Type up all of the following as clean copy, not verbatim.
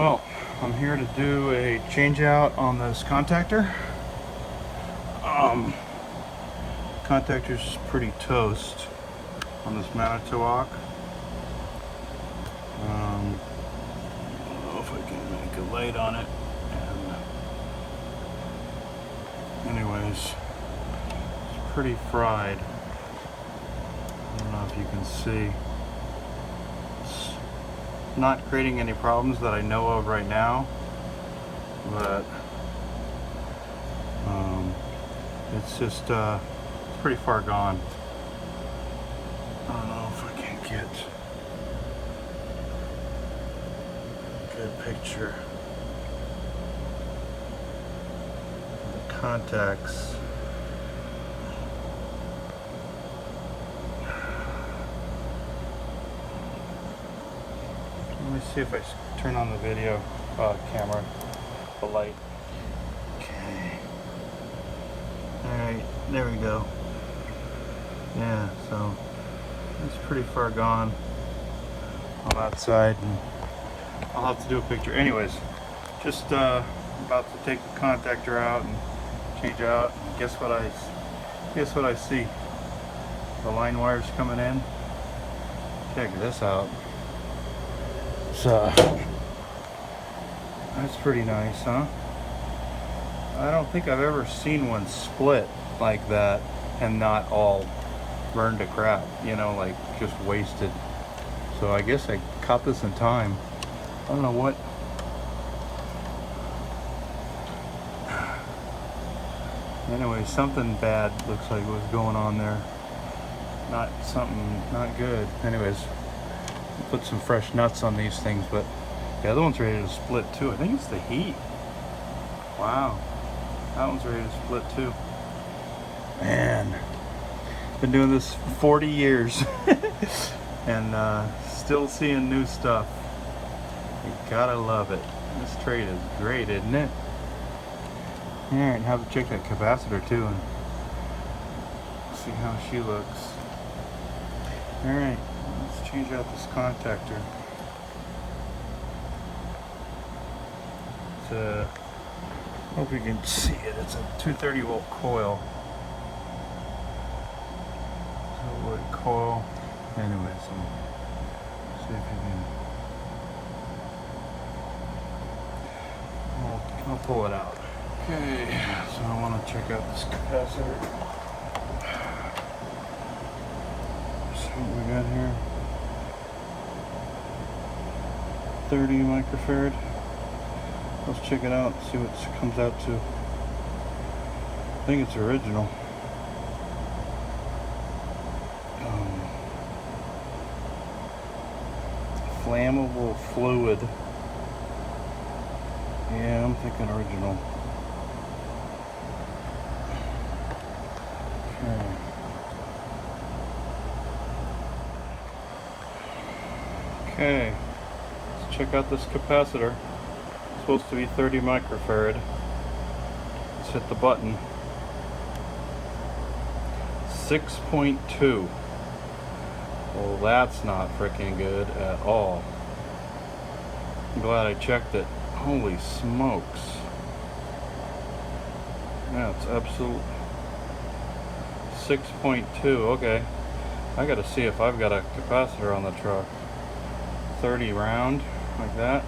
Well, I'm here to do a change out on this contactor. Contactor's pretty toast on this Manitowoc. I don't know if I can make a light on it. And anyways, it's pretty fried. I don't know if you can see. It's not creating any problems that I know of right now, but it's just it's pretty far gone. I don't know if I can get a good picture of the contacts. Let me see if I turn on the video camera, the light. Okay. Alright, there we go. Yeah, so it's pretty far gone on that side, and I'll have to do a picture. Anyways, just about to take the contactor out and change out. And guess what I see? The line wires coming in. Check this out. So that's pretty nice, huh? I don't think I've ever seen one split like that and not all burned to crap, you know, like just wasted. So I guess I caught this in time. I don't know what. Anyway, something bad looks like was going on there. Not good. Anyways, put some fresh nuts on these things, but the other one's ready to split too. I think it's the heat. Wow, that one's ready to split too. Man, been doing this for 40 years and still seeing new stuff. You gotta love it. This trade is great, isn't it? Alright, have to check that capacitor too and see how she looks. Alright, let's change out this contactor. It's a, hope you can see it, it's a 230 volt coil. Coil. Anyways, see if you can. I'll pull it out. Okay, so I want to check out this capacitor. See what we got here. 30 microfarad. Let's check it out. See what it comes out to. I think it's original. Flammable fluid. Yeah, I'm thinking original. Okay. Let's check out this capacitor. It's supposed to be 30 microfarad. Let's hit the button. 6.2. Well, that's not freaking good at all. I'm glad I checked it. Holy smokes. Yeah, it's absolute 6.2. Okay. I gotta see if I've got a capacitor on the truck. 30 round, like that.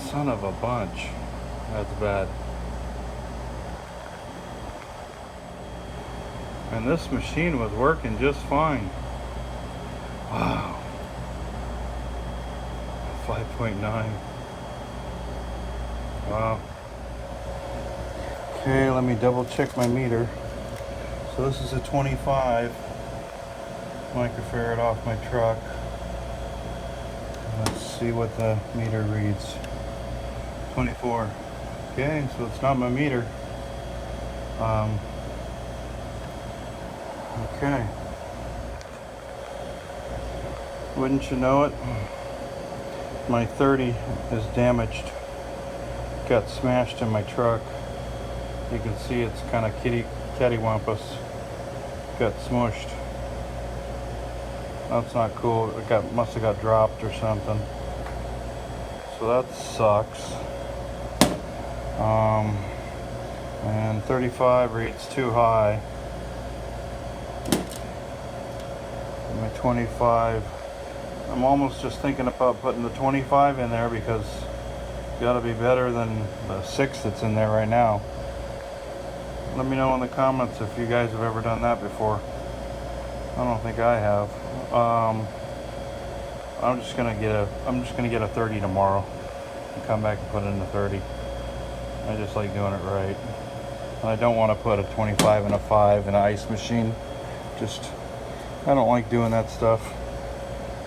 Son of a bunch. That's bad. And this machine was working just fine. Wow. 5.9. Wow. Okay, let me double check my meter. So this is a 25 microfarad off my truck. Let's see what the meter reads. 24. Okay, so it's not my meter. Okay. Wouldn't you know it? My 30 is damaged. Got smashed in my truck. You can see it's kind of cattywampus. Got smushed. That's not cool. It must have got dropped or something. so that sucks. And 35 rate's too high. My 25, I'm almost just thinking about putting the 25 in there because it's got to be better than the 6 that's in there right now. Let me know in the comments if you guys have ever done that before. I don't think I have. I'm just gonna get a 30 tomorrow and come back and put in the 30. I just like doing it right. And I don't want to put a 25 and a 5 in an ice machine. I don't like doing that stuff.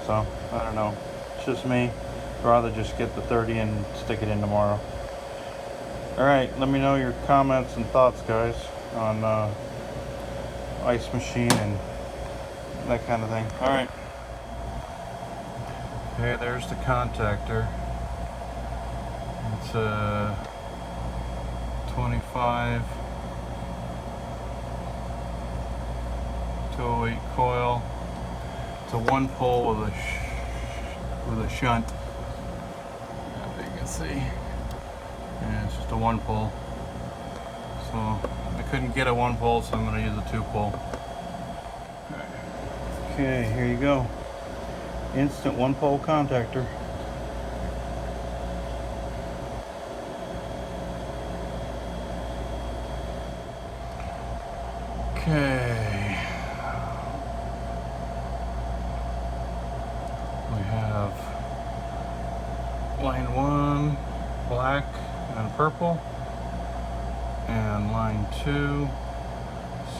So, I don't know. It's just me. I'd rather just get the 30 and stick it in tomorrow. Alright, let me know your comments and thoughts, guys, on ice machine and that kind of thing. Alright. Okay, there's the contactor. It's a 25 208 coil. It's a 1 pole with a shunt. As you can see, and it's just a 1 pole. So I couldn't get a 1 pole, so I'm going to use a 2 pole. Okay, here you go. Instant 1 pole contactor. Okay. We have line 1 black and purple, and line 2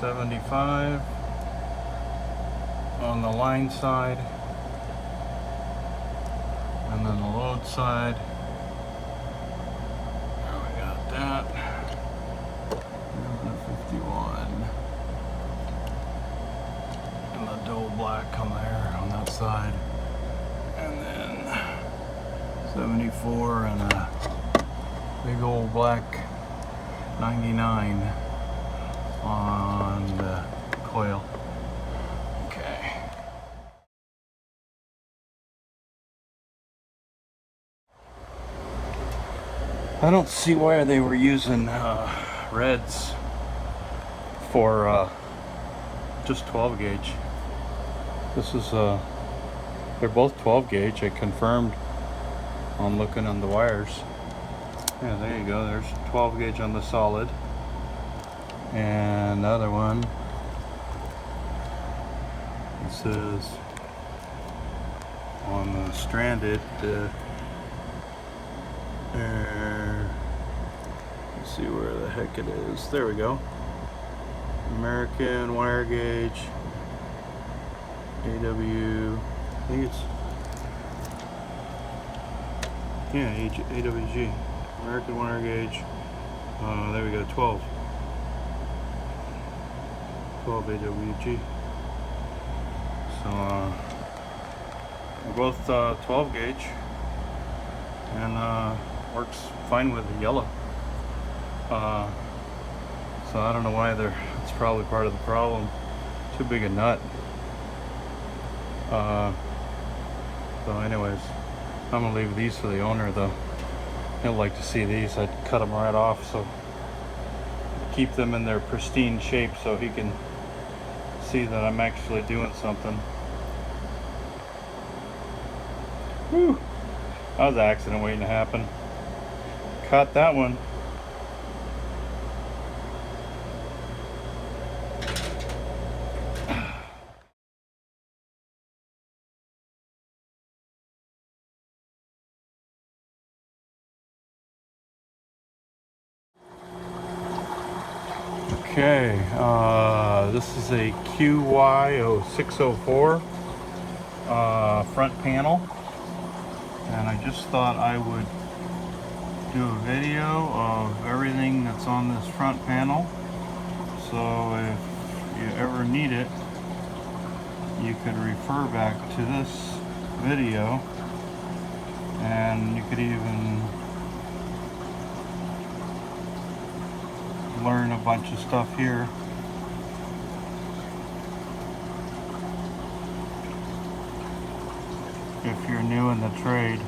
75 on the line side, and then the load side. There we got that. And the 51. And the dual black on there on that side. And then 74 and a big old black 99 on the coil. Okay. I don't see why they were using reds for just 12 gauge. This is they're both 12 gauge. I confirmed on looking on the wires. Yeah, there you go. There's 12 gauge on the solid, and the other one, it says on the stranded. Let's see where the heck it is. There we go. American wire gauge. AW. I think it's. Yeah, AWG. American wire gauge. There we go. 12. 12 AWG. So they're both 12 gauge, and works fine with the yellow. So I don't know why it's probably part of the problem. Too big a nut. So anyways, I'm gonna leave these for the owner though. He'll like to see these. I'd cut them right off, so keep them in their pristine shape so he can see that I'm actually doing something. Whew. That was an accident waiting to happen. Caught that one. Okay, this is a QY0604 front panel, and I just thought I would do a video of everything that's on this front panel, so if you ever need it, you could refer back to this video, and you could even learn a bunch of stuff here. If you're new in the trade.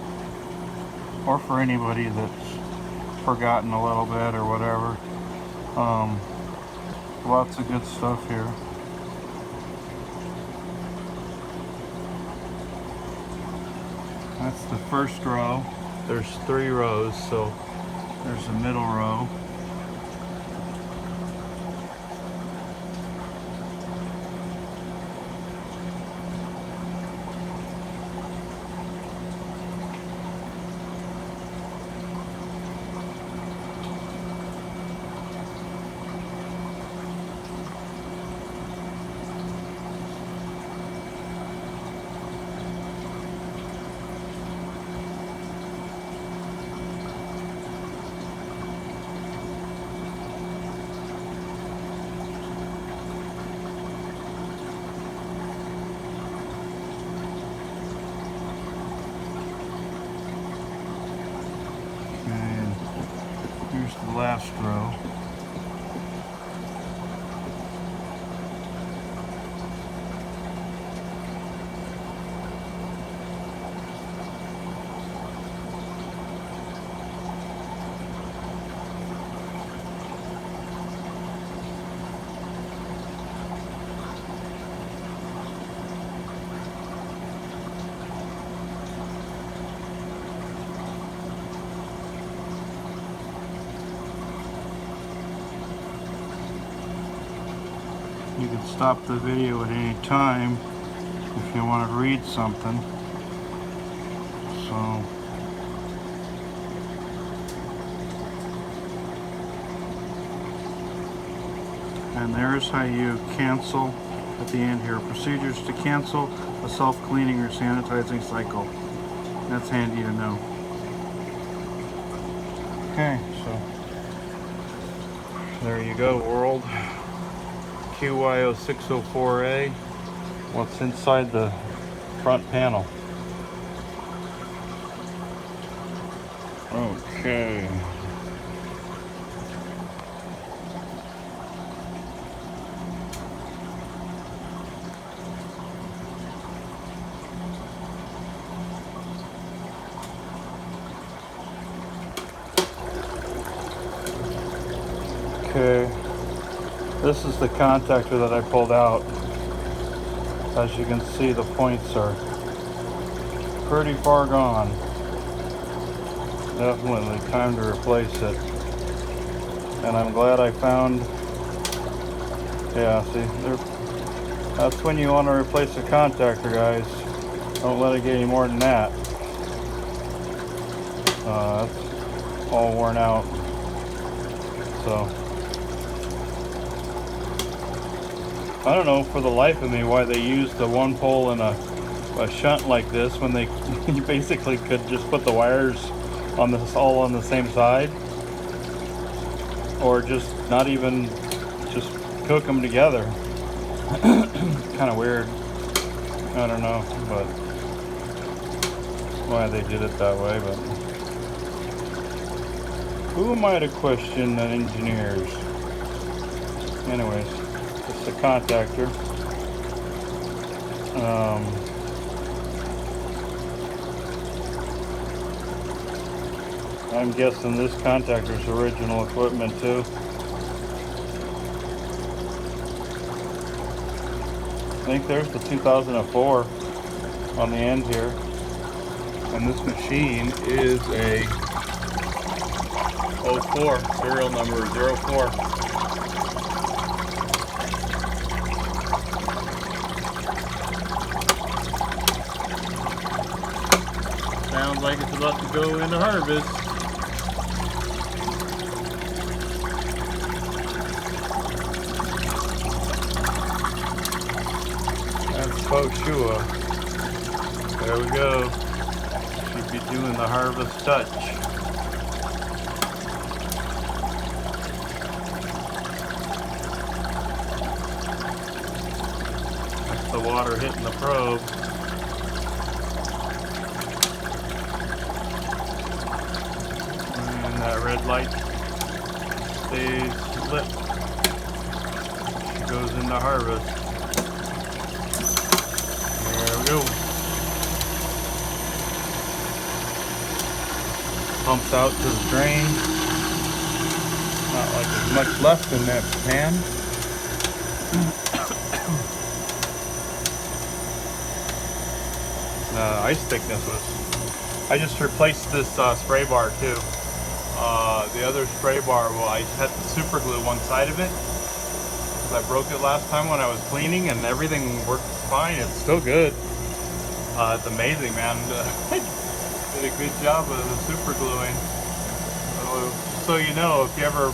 or for anybody that's forgotten a little bit or whatever. Lots of good stuff here. That's the first row. There's 3 rows, so there's the middle row. Here's the last row. You can stop the video at any time if you want to read something. So, and there's how you cancel at the end here. Procedures to cancel a self-cleaning or sanitizing cycle. That's handy to know. Okay, so there you go, world. QY0604A. What's inside the front panel? Okay. Okay. This is the contactor that I pulled out. As you can see, the points are pretty far gone. Definitely time to replace it. And I'm glad I found, yeah, see, that's when you want to replace the contactor, guys. Don't let it get any more than that. That's all worn out. So, I don't know for the life of me why they used the one pole and a shunt like this when they you basically could just put the wires on this all on the same side, or just not even just hook them together. Kind of weird. I don't know, but why they did it that way. But who am I to question the engineers? Anyways. It's a contactor. I'm guessing this contactor's original equipment too. I think there's the 2004 on the end here. And this machine is a 04, serial number 04. Sounds like it's about to go into harvest. That's Poshua. There we go. Should be doing the harvest touch. That's the water hitting the probe. That red light stays lit. She goes into harvest. There we go. pumps out to the drain. Not like there's much left in that pan. Ice thickness was... I just replaced this spray bar too. The other spray bar, well, I had to super glue one side of it. I broke it last time when I was cleaning, and everything worked fine. It's still good. It's amazing, man. Did a good job of the super gluing. So you know, if you ever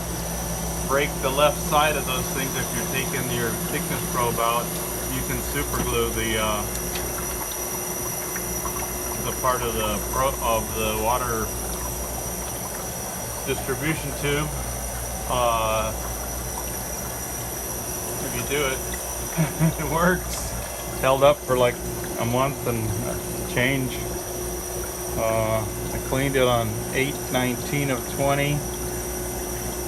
break the left side of those things, if you're taking your thickness probe out, you can super glue the part of the water distribution tube. If you do it, it works. It's held up for like a month and change. I cleaned it on 8/19 of 20,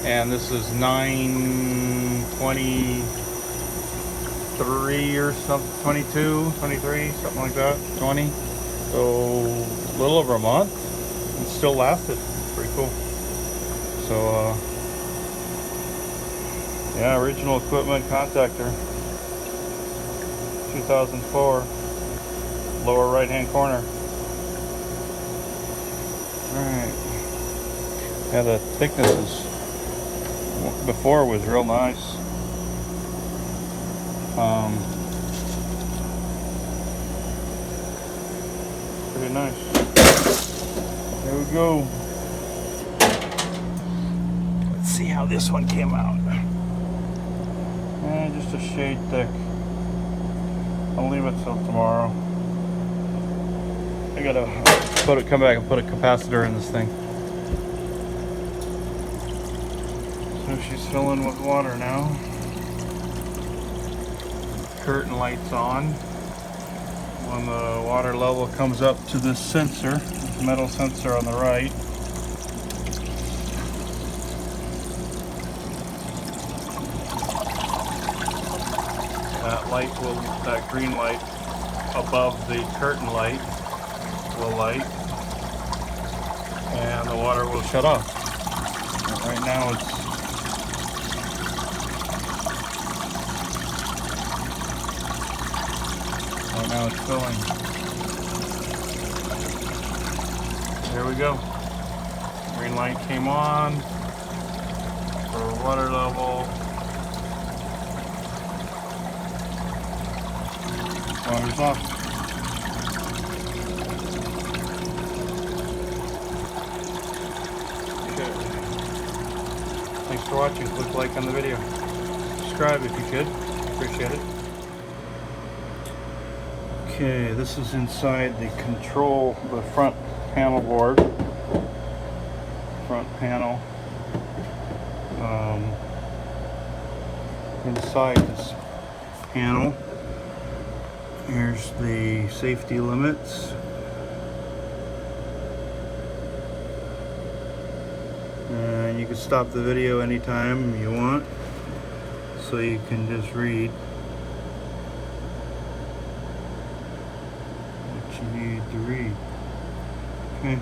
and this is 9/23 or something, 22, 23, something like that, 20. So a little over a month, and still lasted. Pretty cool. So yeah, original equipment contactor, 2004, lower right hand corner. Alright. Yeah, the thickness is, before was real nice. Pretty nice. There we go. Let's see how this one came out. Just a shade thick. I'll leave it till tomorrow. I gotta come back and put a capacitor in this thing. So she's filling with water now. Curtain light's on. When the water level comes up to this sensor, this metal sensor on the right, that green light above the curtain light will light, and the water will shut off. And right now it's filling. There we go. Green light came on for water level. Water's off. Okay. Thanks for watching. Click like on the video. Subscribe if you could. Appreciate it. Okay, this is inside the the front panel board. Front panel. Inside this panel, here's the safety limits. And you can stop the video anytime you want, so you can just read what you need to read. Okay.